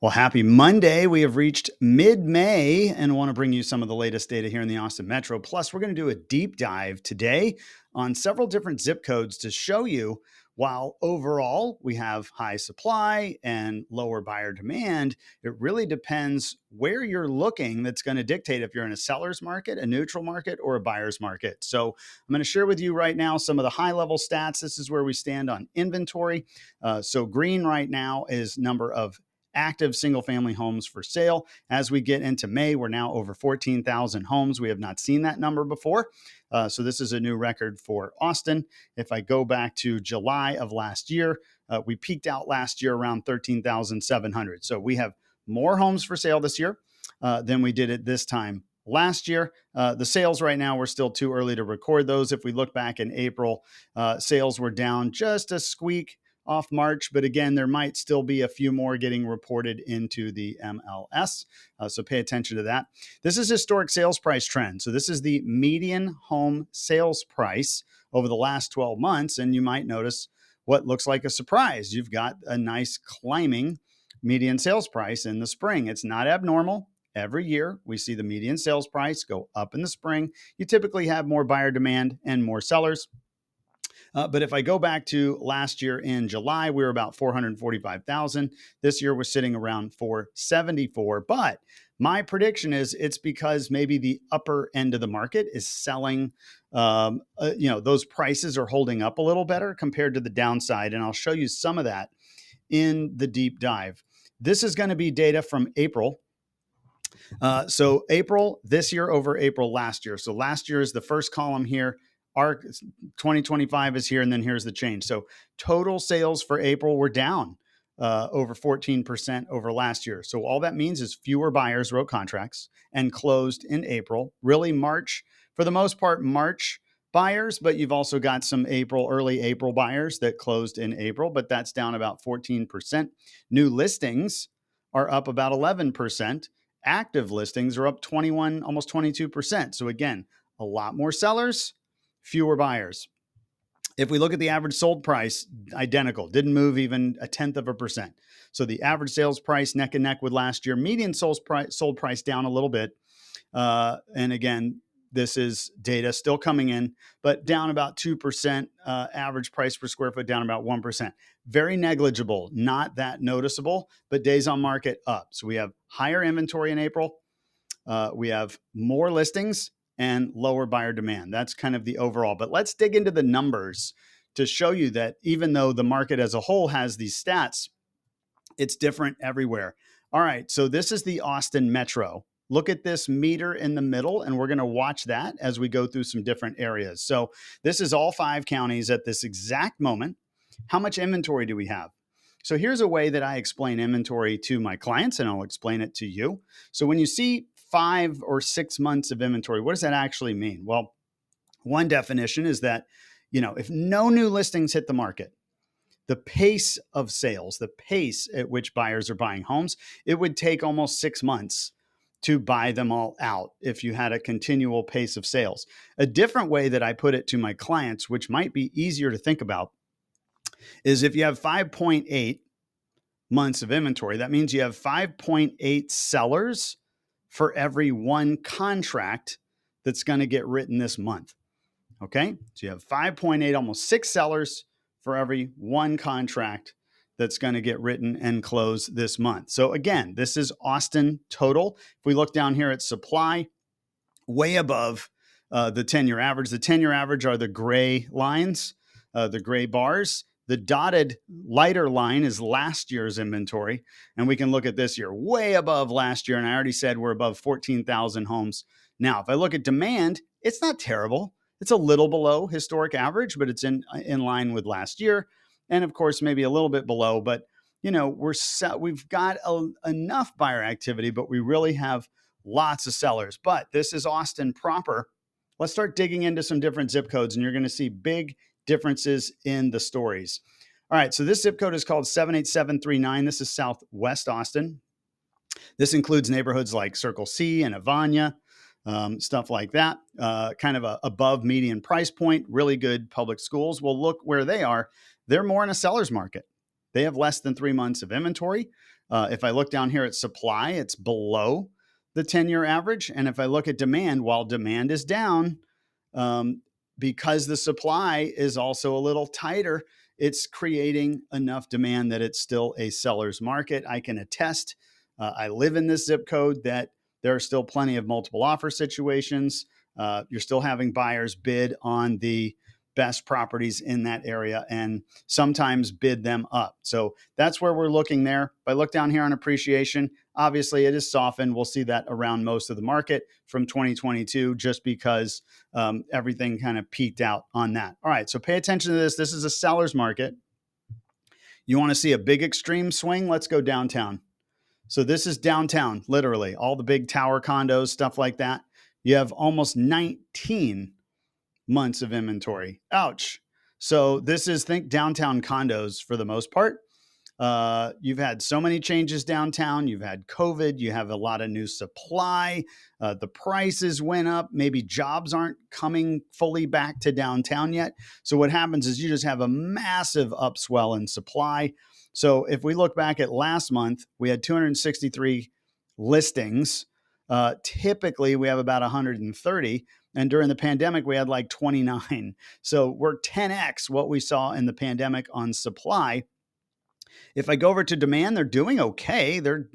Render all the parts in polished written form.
Well, happy Monday. We have reached mid-May and want to bring you some of the latest data here in the Austin Metro. Plus, we're going to do a deep dive today on several different zip codes to show you while overall we have high supply and lower buyer demand, it really depends where you're looking that's going to dictate if you're in a seller's market, a neutral market, or a buyer's market. So I'm going to share with you right now some of the high-level stats. This is where we stand on inventory. So green right now is number of active single-family homes for sale. As we get into May, we're now over 14,000 homes. We have not seen that number before. So this is a new record for Austin. If I go back to July of last year, we peaked out last year around 13,700. So we have more homes for sale this year than we did at this time last year. The sales right now, we're still too early to record those. If we look back in April, sales were down just a squeak off March, but again, there might still be a few more getting reported into the MLS. So pay attention to that. This is historic sales price trend. So this is the median home sales price over the last 12 months. And you might notice what looks like a surprise. You've got a nice climbing median sales price in the spring. It's not abnormal. Every year, we see the median sales price go up in the spring. You typically have more buyer demand and more sellers. But if I go back to last year in July, we were about 445,000. This year we're sitting around 474. But my prediction is it's because maybe the upper end of the market is selling. Those prices are holding up a little better compared to the downside. And I'll show you some of that in the deep dive. This is going to be data from April. So April this year over April last year. So last year is the first column here. Our 2025 is here, and then here's the change. So total sales for April were down over 14% over last year. So all that means is fewer buyers wrote contracts and closed in April. Really March, for the most part, March buyers, but you've also got some early April buyers that closed in April, but that's down about 14%. New listings are up about 11%. Active listings are up 21, almost 22%. So again, a lot more sellers, fewer buyers. If we look at the average sold price, identical, didn't move even 0.1%. So the average sales price neck and neck with last year. Median sold price down a little bit. And again, this is data still coming in, but down about 2%. Average price per square foot down about 1%. Very negligible, not that noticeable, but days on market up. So we have higher inventory in April. We have more listings and lower buyer demand. That's kind of the overall. But let's dig into the numbers to show you that even though the market as a whole has these stats, it's different everywhere. All right, so this is the Austin Metro. Look at this meter in the middle, and we're going to watch that as we go through some different areas. So this is all 5 counties at this exact moment. How much inventory do we have? So here's a way that I explain inventory to my clients, and I'll explain it to you. So when you see 5 or 6 months of inventory, what does that actually mean? Well, one definition is that, if no new listings hit the market, the pace of sales, the pace at which buyers are buying homes, it would take almost 6 months to buy them all out if you had a continual pace of sales. A different way that I put it to my clients, which might be easier to think about, is if you have 5.8 months of inventory, that means you have 5.8 sellers for every 1 contract that's going to get written this month. Okay, so you have 5.8, almost 6 sellers for every 1 contract that's going to get written and closed this month. So again, this is Austin total. If we look down here at supply, way above the 10-year average. The 10-year average are the gray lines, the gray bars. The dotted lighter line is last year's inventory. And we can look at this year, way above last year. And I already said we're above 14,000 homes. Now, if I look at demand, it's not terrible. It's a little below historic average, but it's in line with last year. And of course, maybe a little bit below. But, we've got enough buyer activity, but we really have lots of sellers. But this is Austin proper. Let's start digging into some different zip codes, and you're going to see big differences in the stories. All right, so this zip code is called 78739. This is Southwest Austin. This includes neighborhoods like Circle C and Avanya, stuff like that. Kind of a above median price point, really good public schools. Well, look where they are. They're more in a seller's market. They have less than 3 months of inventory. If I look down here at supply, it's below the 10-year average. And if I look at demand, while demand is down, um, because the supply is also a little tighter, it's creating enough demand that it's still a seller's market. I can attest, I live in this zip code, that there are still plenty of multiple offer situations. You're still having buyers bid on the best properties in that area and sometimes bid them up. So that's where we're looking there. If I look down here on appreciation, obviously it is softened. We'll see that around most of the market from 2022 just because everything kind of peaked out on that. All right, so pay attention to this. This is a seller's market. You want to see a big extreme swing? Let's go downtown. So this is downtown, literally, all the big tower condos, stuff like that. You have almost 19 months of inventory. Ouch. So this is, think downtown condos for the most part. You've had so many changes downtown. You've had COVID. You have a lot of new supply. The prices went up. Maybe jobs aren't coming fully back to downtown yet. So what happens is you just have a massive upswell in supply. So if we look back at last month, we had 263 listings. Typically, we have about 130. And during the pandemic, we had like 29. So we're 10x what we saw in the pandemic on supply. If I go over to demand, they're doing okay. Their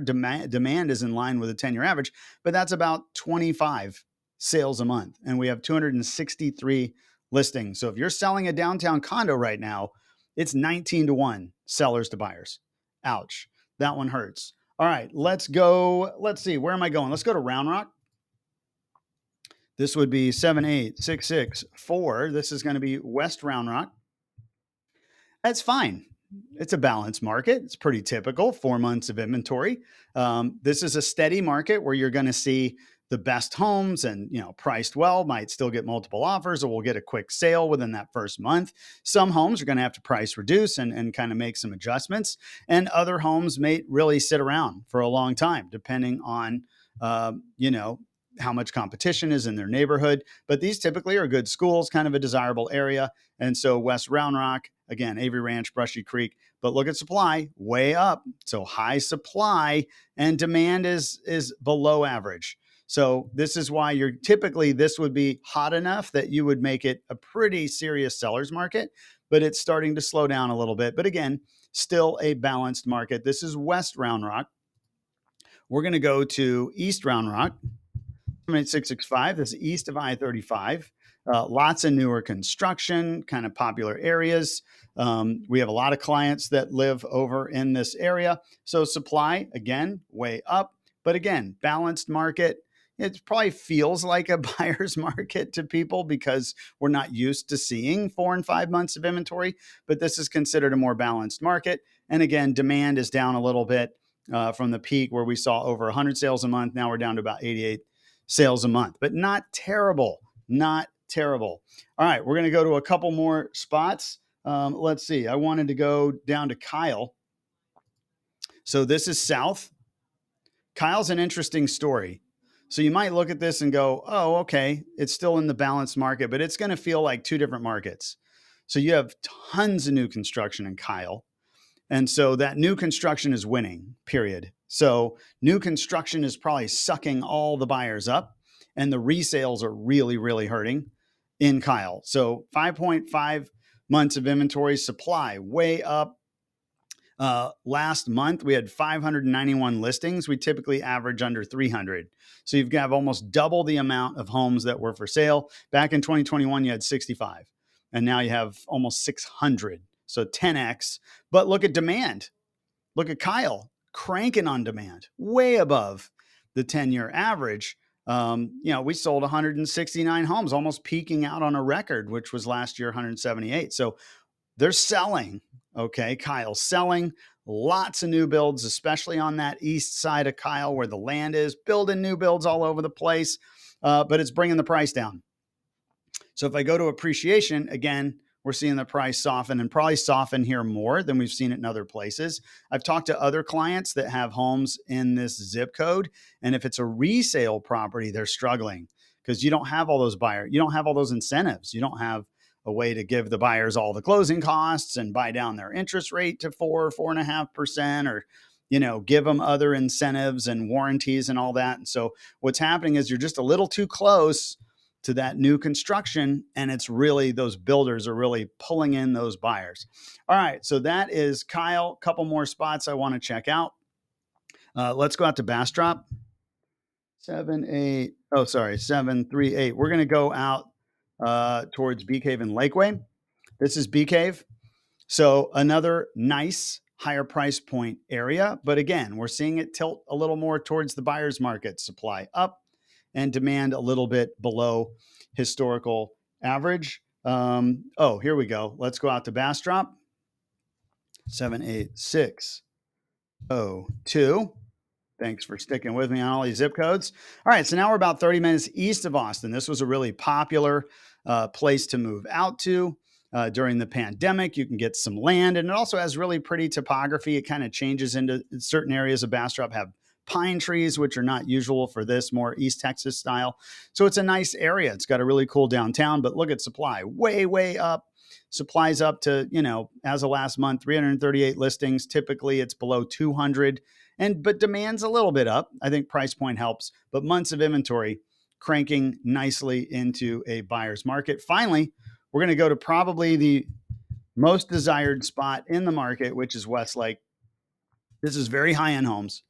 demand is in line with the 10-year average, but that's about 25 sales a month. And we have 263 listings. So if you're selling a downtown condo right now, it's 19-1 sellers to buyers. Ouch. That one hurts. All right, let's go. Let's see. Where am I going? Let's go to Round Rock. This would be 78664. This is going to be West Round Rock. That's fine. It's a balanced market. It's pretty typical, 4 months of inventory. This is a steady market where you're going to see the best homes and, priced well, might still get multiple offers, or we'll get a quick sale within that first month. Some homes are going to have to price reduce and kind of make some adjustments. And other homes may really sit around for a long time, depending on, how much competition is in their neighborhood. But these typically are good schools, kind of a desirable area. And so West Round Rock, again, Avery Ranch, Brushy Creek, but look at supply, way up. So high supply and demand is below average. So this is why this would be hot enough that you would make it a pretty serious seller's market, but it's starting to slow down a little bit. But again, still a balanced market. This is West Round Rock. We're going to go to East Round Rock. 665. This is east of I-35. Lots of newer construction, kind of popular areas. We have a lot of clients that live over in this area. So supply, again, way up. But again, balanced market. It probably feels like a buyer's market to people because we're not used to seeing 4 and 5 months of inventory. But this is considered a more balanced market. And again, demand is down a little bit from the peak where we saw over 100 sales a month. Now we're down to about 88 sales a month, but not terrible, not terrible. All right, we're going to go to a couple more spots. Let's see. I wanted to go down to Kyle. So this is south. Kyle's an interesting story. So you might look at this and go, oh, okay, it's still in the balanced market, but it's going to feel like two different markets. So you have tons of new construction in Kyle. And so that new construction is winning, period. So new construction is probably sucking all the buyers up, and the resales are really, really hurting in Kyle. So 5.5 months of inventory, supply way up. Last month, we had 591 listings. We typically average under 300. So you've got almost double the amount of homes that were for sale. Back in 2021, you had 65, and now you have almost 600. So 10x. But look at demand. Look at Kyle cranking on demand, way above the 10-year average. We sold 169 homes, almost peaking out on a record, which was last year 178. So they're selling. Okay, Kyle's selling. Lots of new builds, especially on that east side of Kyle where the land is, building new builds all over the place, but it's bringing the price down. So if I go to appreciation, again, we're seeing the price soften and probably soften here more than we've seen it in other places. I've talked to other clients that have homes in this zip code, and if it's a resale property, they're struggling because you don't have all those buyers. You don't have all those incentives. You don't have a way to give the buyers all the closing costs and buy down their interest rate to 4.5%, or give them other incentives and warranties and all that. And so what's happening is you're just a little too close to that new construction, and it's really, those builders are really pulling in those buyers. All right, so that is Kyle. Couple more spots I want to check out. Let's go out to Bastrop. 738. We're going to go out towards Bee Cave and Lakeway. This is Bee Cave. So another nice higher price point area. But again, we're seeing it tilt a little more towards the buyer's market. Supply up and demand a little bit below historical average. Here we go. Let's go out to Bastrop. 78602. Thanks for sticking with me on all these zip codes. All right, so now we're about 30 minutes east of Austin. This was a really popular place to move out to during the pandemic. You can get some land, and it also has really pretty topography. It kind of changes into certain areas of Bastrop have pine trees, which are not usual for this, more East Texas style. So it's a nice area. It's got a really cool downtown, but look at supply, way, way up. Supply's up to, as of last month, 338 listings. Typically it's below 200. But demand's a little bit up. I think price point helps, but months of inventory cranking nicely into a buyer's market. Finally, we're going to go to probably the most desired spot in the market, which is Westlake. This is very high-end homes,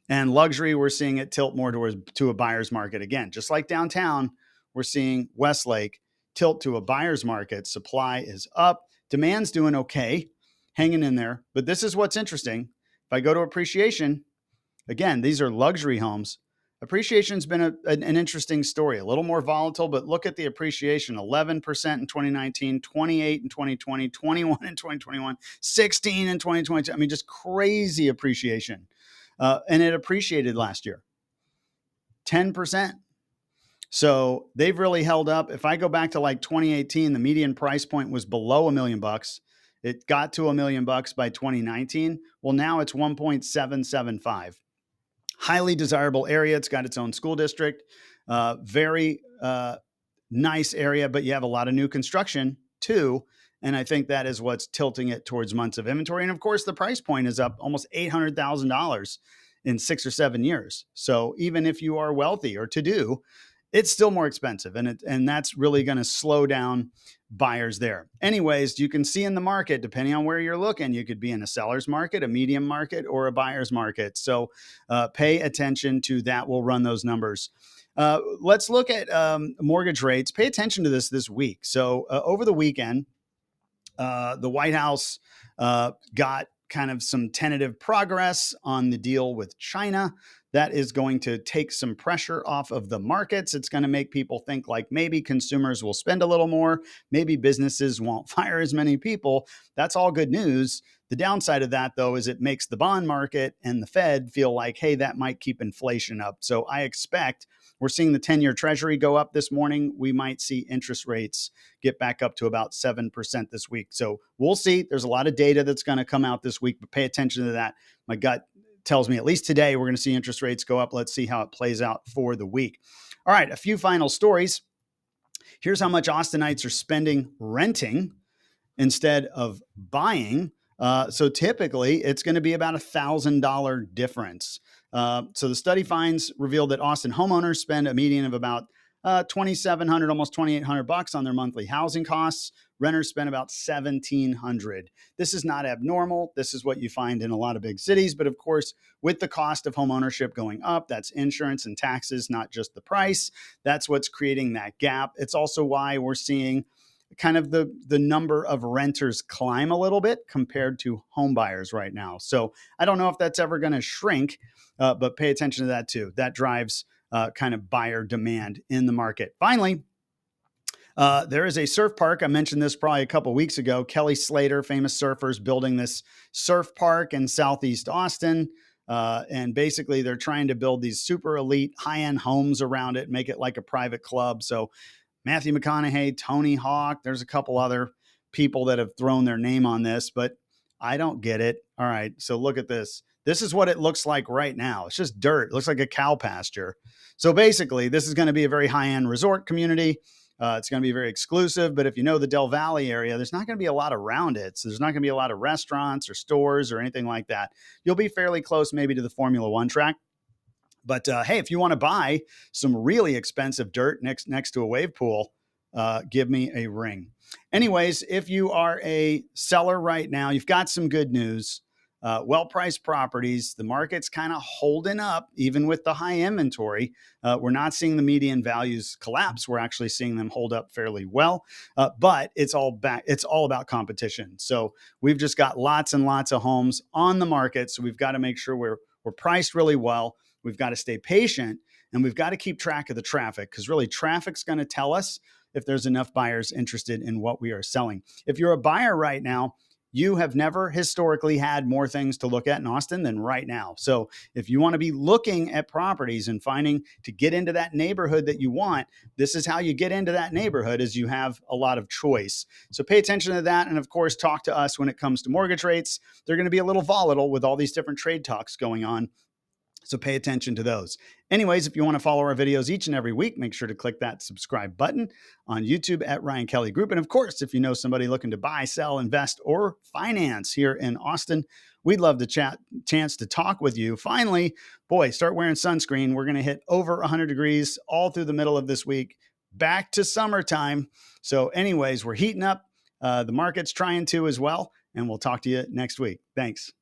and luxury, we're seeing it tilt more to a buyer's market again. Just like downtown, we're seeing Westlake tilt to a buyer's market. Supply is up. Demand's doing okay, hanging in there. But this is what's interesting. If I go to appreciation, again, these are luxury homes. Appreciation's been an interesting story, a little more volatile, but look at the appreciation, 11% in 2019, 28 in 2020, 21 in 2021, 16 in 2022. I mean, just crazy appreciation. And it appreciated last year, 10%. So they've really held up. If I go back to like 2018, the median price point was below $1 million. It got to $1 million by 2019. Well, now it's 1.775. Highly desirable area. It's got its own school district. Very nice area, but you have a lot of new construction too. And I think that is what's tilting it towards months of inventory. And of course, the price point is up almost $800,000 in 6 or 7 years. So even if you are wealthy or to do, it's still more expensive, and that's really going to slow down buyers there. Anyways, you can see in the market, depending on where you're looking, you could be in a seller's market, a medium market, or a buyer's market. So pay attention to that. We'll run those numbers. Let's look at mortgage rates. Pay attention to this week. So over the weekend, the White House got kind of some tentative progress on the deal with China. That is going to take some pressure off of the markets. It's going to make people think like maybe consumers will spend a little more. Maybe businesses won't fire as many people. That's all good news. The downside of that, though, is it makes the bond market and the Fed feel like, hey, that might keep inflation up. So I expect we're seeing the 10-year Treasury go up this morning. We might see interest rates get back up to about 7% this week. So we'll see. There's a lot of data that's going to come out this week, but pay attention to that. My gut tells me at least today we're going to see interest rates go up. Let's see how it plays out for the week. All right, a few final stories. Here's how much Austinites are spending renting instead of buying. So typically it's going to be about $1,000 difference. So the study finds revealed that Austin homeowners spend a median of about $2,700, almost $2,800 on their monthly housing costs. Renters spend about $1,700. This is not abnormal. This is what you find in a lot of big cities. But of course, with the cost of home ownership going up, that's insurance and taxes, not just the price. That's what's creating that gap. It's also why we're seeing kind of the number of renters climb a little bit compared to home buyers right now. So I don't know if that's ever going to shrink, but pay attention to that too. That drives kind of buyer demand in the market. Finally, there is a surf park. I mentioned this probably a couple weeks ago. Kelly Slater, famous surfers, building this surf park in Southeast Austin. And basically they're trying to build these super elite high-end homes around it, make it like a private club. So Matthew McConaughey, Tony Hawk, there's a couple other people that have thrown their name on this, but I don't get it. All right, so look at this. This is what it looks like right now. It's just dirt. It looks like a cow pasture. So basically, this is going to be a very high-end resort community. It's going to be very exclusive, but if you know the Del Valle area, there's not going to be a lot around it. So there's not going to be a lot of restaurants or stores or anything like that. You'll be fairly close maybe to the Formula One track. But hey, if you want to buy some really expensive dirt next to a wave pool, give me a ring. Anyways, if you are a seller right now, you've got some good news. Well-priced properties, the market's kind of holding up, even with the high inventory. We're not seeing the median values collapse. We're actually seeing them hold up fairly well. But it's all about competition. So we've just got lots and lots of homes on the market. So we've got to make sure we're priced really well. We've got to stay patient, and we've got to keep track of the traffic, because really traffic's going to tell us if there's enough buyers interested in what we are selling. If you're a buyer right now, you have never historically had more things to look at in Austin than right now. So if you want to be looking at properties and finding to get into that neighborhood that you want, this is how you get into that neighborhood, is you have a lot of choice. So pay attention to that. And of course, talk to us when it comes to mortgage rates. They're going to be a little volatile with all these different trade talks going on. So pay attention to those. Anyways, if you want to follow our videos each and every week, make sure to click that subscribe button on YouTube at Ryan Kelly Group. And of course, if you know somebody looking to buy, sell, invest, or finance here in Austin, we'd love the chance to talk with you. Finally, boy, start wearing sunscreen. We're going to hit over 100 degrees all through the middle of this week, back to summertime. So anyways, we're heating up. The market's trying to as well. And we'll talk to you next week. Thanks.